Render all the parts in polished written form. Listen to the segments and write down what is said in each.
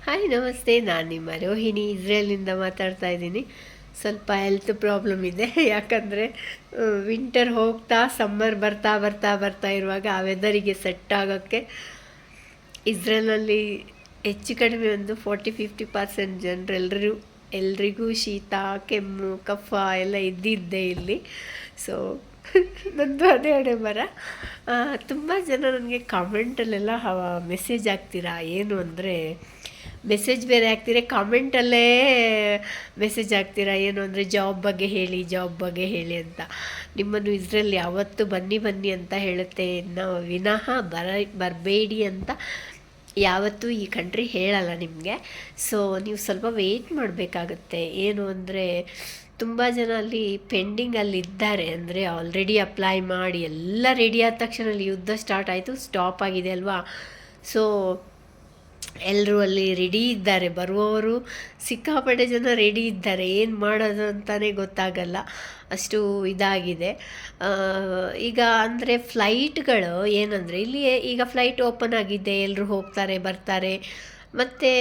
Hi ನಮಸ್ತೆ, ನಾನು ನಿಮ್ಮ ರೋಹಿಣಿ ಇಸ್ರೇಲಿಂದ ಮಾತಾಡ್ತಾ ಇದ್ದೀನಿ. ಸ್ವಲ್ಪ ಹೆಲ್ತ್ ಪ್ರಾಬ್ಲಮ್ ಇದೆ. ಯಾಕಂದರೆ ವಿಂಟರ್ ಹೋಗ್ತಾ ಸಮ್ಮರ್ ಬರ್ತಾ ಬರ್ತಾ ಬರ್ತಾ ಇರುವಾಗ ಆ ವೆದರಿಗೆ ಸೆಟ್ ಆಗೋಕ್ಕೆ ಇಸ್ರೇಲಲ್ಲಿ ಹೆಚ್ಚು ಕಡಿಮೆ ಒಂದು 40-50% ಜನರೆಲ್ಲರೂ ಎಲ್ರಿಗೂ ಶೀತ, ಕೆಮ್ಮು, ಕಫ ಎಲ್ಲ ಇದ್ದಿದ್ದೆ ಇಲ್ಲಿ. ಸೊ ನಂದು ಅದೇ ಹಣೆ ಬರ. ತುಂಬ ಜನ ನನಗೆ ಕಾಮೆಂಟಲ್ಲೆಲ್ಲ ಮೆಸೇಜ್ ಹಾಕ್ತೀರಾ. ಏನು ಅಂದರೆ ಮೆಸೇಜ್ ಬೇರೆ ಹಾಕ್ತೀರಾ, ಕಾಮೆಂಟಲ್ಲೇ ಮೆಸೇಜ್ ಹಾಕ್ತೀರಾ. ಏನು ಅಂದರೆ ಜಾಬ್ ಬಗ್ಗೆ ಹೇಳಿ, ಜಾಬ್ ಬಗ್ಗೆ ಹೇಳಿ ಅಂತ. ನಿಮ್ಮನ್ನು ಇಸ್ರೇಲ್ ಯಾವತ್ತೂ ಬನ್ನಿ ಬನ್ನಿ ಅಂತ ಹೇಳುತ್ತೆ ನಾವು ವಿನಃ ಬರಬೇಡಿ ಅಂತ ಯಾವತ್ತೂ ಈ ಕಂಟ್ರಿ ಹೇಳಲ್ಲ ನಿಮಗೆ. ಸೊ ನೀವು ಸ್ವಲ್ಪ ವೆಯ್ಟ್ ಮಾಡಬೇಕಾಗತ್ತೆ. ಏನು ಅಂದರೆ ತುಂಬ ಜನ ಅಲ್ಲಿ ಪೆಂಡಿಂಗಲ್ಲಿದ್ದಾರೆ. ಅಂದರೆ ಆಲ್ರೆಡಿ ಅಪ್ಲೈ ಮಾಡಿ ಎಲ್ಲ ರೆಡಿ ಆದ ತಕ್ಷಣ ಅಲ್ಲಿ ಯುದ್ಧ ಸ್ಟಾರ್ಟ್ ಆಯಿತು, ಸ್ಟಾಪ್ ಆಗಿದೆ ಅಲ್ವಾ. ಸೊ ಎಲ್ಲರೂ ಅಲ್ಲಿ ರೆಡಿ ಇದ್ದಾರೆ, ಬರುವವರು ಸಿಕ್ಕಾಪಟ್ಟೆ ಜನ ರೆಡಿ ಇದ್ದಾರೆ. ಏನು ಮಾಡೋದು ಅಂತಲೇ ಗೊತ್ತಾಗಲ್ಲ, ಅಷ್ಟು ಇದಾಗಿದೆ ಈಗ. ಅಂದರೆ ಫ್ಲೈಟ್ಗಳು ಏನಂದರೆ ಇಲ್ಲಿ ಈಗ ಫ್ಲೈಟ್ ಓಪನ್ ಆಗಿದೆ, ಎಲ್ಲರೂ ಹೋಗ್ತಾರೆ ಬರ್ತಾರೆ. ಮತ್ತು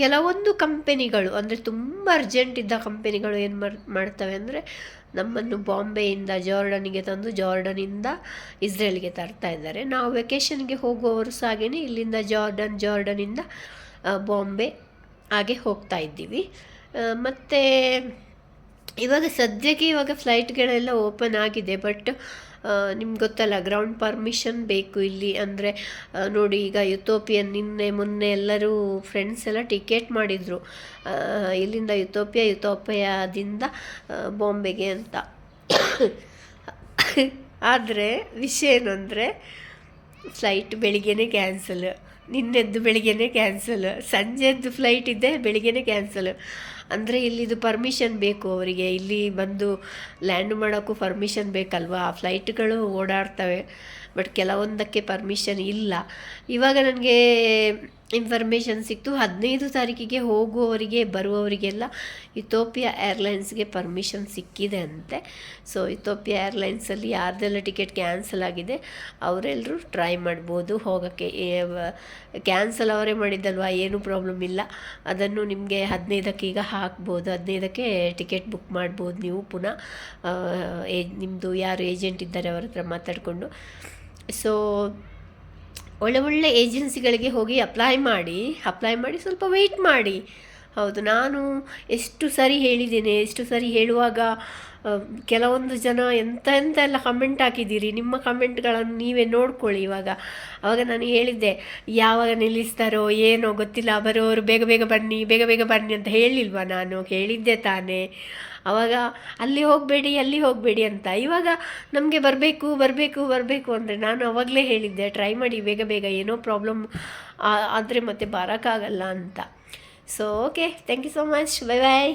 ಕೆಲವೊಂದು ಕಂಪೆನಿಗಳು ಅಂದರೆ ತುಂಬ ಅರ್ಜೆಂಟ್ ಇದ್ದ ಕಂಪೆನಿಗಳು ಏನು ಮಾಡ್ತವೆ ಅಂದರೆ ನಮ್ಮನ್ನು ಬಾಂಬೆಯಿಂದ ಜಾರ್ಡನಿಗೆ ತಂದು ಜಾರ್ಡನಿಂದ ಇಸ್ರೇಲ್ಗೆ ತರ್ತಾ ಇದ್ದಾರೆ. ನಾವು ವೆಕೇಷನ್ಗೆ ಹೋಗುವವರು ಸಹ ಹಾಗೆಯೇ ಇಲ್ಲಿಂದ ಜಾರ್ಡನಿಂದ ಬಾಂಬೆ ಹಾಗೆ ಹೋಗ್ತಾ ಇದ್ದೀವಿ. ಮತ್ತು ಇವಾಗ ಸದ್ಯಕ್ಕೆ ಫ್ಲೈಟ್ಗಳೆಲ್ಲ ಓಪನ್ ಆಗಿದೆ. ಬಟ್ ನಿಮ್ಗೆ ಗೊತ್ತಲ್ಲ, ಗ್ರೌಂಡ್ ಪರ್ಮಿಷನ್ ಬೇಕು ಇಲ್ಲಿ. ಅಂದರೆ ನೋಡಿ, ಈಗ ಯುಥೋಪಿಯನ್ ಮೊನ್ನೆ ಎಲ್ಲರೂ ಫ್ರೆಂಡ್ಸ್ ಎಲ್ಲ ಟಿಕೆಟ್ ಮಾಡಿದರು ಇಲ್ಲಿಂದ ಯುಥೋಪಿಯಾದಿಂದ ಬಾಂಬೆಗೆ ಅಂತ. ಆದರೆ ವಿಷಯ ಏನಂದರೆ ಫ್ಲೈಟ್ ಬೆಳಿಗ್ಗೆನೇ ಕ್ಯಾನ್ಸಲ್, ನಿನ್ನೆದ್ದು ಬೆಳಿಗ್ಗೆನೇ ಕ್ಯಾನ್ಸಲ್, ಸಂಜೆದ್ದು ಫ್ಲೈಟ್ ಇದೆ ಬೆಳಿಗ್ಗೆನೇ ಕ್ಯಾನ್ಸಲ್. ಅಂದರೆ ಇಲ್ಲಿದು ಪರ್ಮಿಷನ್ ಬೇಕು ಅವರಿಗೆ, ಇಲ್ಲಿ ಬಂದು ಲ್ಯಾಂಡ್ ಮಾಡೋಕ್ಕೂ ಪರ್ಮಿಷನ್ ಬೇಕಲ್ವಾ. ಫ್ಲೈಟ್ಗಳು ಓಡಾಡ್ತವೆ, ಬಟ್ ಕೆಲವೊಂದಕ್ಕೆ ಪರ್ಮಿಷನ್ ಇಲ್ಲ. ಇವಾಗ ನನಗೆ ಇನ್ಫಾರ್ಮೇಷನ್ ಸಿಕ್ತು, 15 ತಾರೀಕಿಗೆ ಹೋಗುವವರಿಗೆ ಬರುವವರಿಗೆಲ್ಲ ಇಥೋಪಿಯಾ ಏರ್ಲೈನ್ಸ್ಗೆ ಪರ್ಮಿಷನ್ ಸಿಕ್ಕಿದೆ ಅಂತೆ. ಸೊ ಇಥೋಪಿಯಾ ಏರ್ಲೈನ್ಸಲ್ಲಿ ಯಾರ್ದೆಲ್ಲ ಟಿಕೆಟ್ ಕ್ಯಾನ್ಸಲ್ ಆಗಿದೆ ಅವರೆಲ್ಲರೂ ಟ್ರೈ ಮಾಡ್ಬೋದು ಹೋಗೋಕ್ಕೆ. ಕ್ಯಾನ್ಸಲ್ ಅವರೇ ಮಾಡಿದ್ದಲ್ವ, ಏನೂ ಪ್ರಾಬ್ಲಮ್ ಇಲ್ಲ. ಅದನ್ನು ನಿಮಗೆ 15ಕ್ಕೆ ಈಗ ಹಾಕ್ಬೋದು, 15ಕ್ಕೆ ಟಿಕೆಟ್ ಬುಕ್ ಮಾಡ್ಬೋದು ನೀವು ಪುನಃ. ನಿಮ್ಮದು ಯಾರು ಏಜೆಂಟ್ ಇದ್ದಾರೆ ಅವ್ರ ಹತ್ರ ಮಾತಾಡಿಕೊಂಡು. ಸೊ ಒಳ್ಳೆ ಏಜೆನ್ಸಿಗಳಿಗೆ ಹೋಗಿ ಅಪ್ಲೈ ಮಾಡಿ ಸ್ವಲ್ಪ ವೆಯ್ಟ್ ಮಾಡಿ. ಹೌದು, ನಾನು ಎಷ್ಟು ಸರಿ ಹೇಳಿದ್ದೇನೆ. ಎಷ್ಟು ಸರಿ ಹೇಳುವಾಗ ಕೆಲವೊಂದು ಜನ ಎಂತ ಎಲ್ಲ ಕಮೆಂಟ್ ಹಾಕಿದ್ದೀರಿ. ನಿಮ್ಮ ಕಮೆಂಟ್ಗಳನ್ನು ನೀವೇ ನೋಡ್ಕೊಳ್ಳಿ. ಆವಾಗ ನಾನು ಹೇಳಿದ್ದೆ, ಯಾವಾಗ ನಿಲ್ಲಿಸ್ತಾರೋ ಏನೋ ಗೊತ್ತಿಲ್ಲ, ಬರೋರು ಬೇಗ ಬೇಗ ಬನ್ನಿ ಅಂತ ಹೇಳಿಲ್ವಾ? ನಾನು ಹೇಳಿದ್ದೆ ತಾನೇ ಆವಾಗ, ಅಲ್ಲಿ ಹೋಗಬೇಡಿ ಅಂತ. ಇವಾಗ ನಮಗೆ ಬರಬೇಕು ಅಂದರೆ ನಾನು ಆವಾಗಲೇ ಹೇಳಿದ್ದೆ, ಟ್ರೈ ಮಾಡಿ ಬೇಗ ಏನೋ ಪ್ರಾಬ್ಲಮ್ ಆದರೆ ಮತ್ತೆ ಬರೋಕ್ಕಾಗಲ್ಲ ಅಂತ. So okay, thank you so much, bye bye.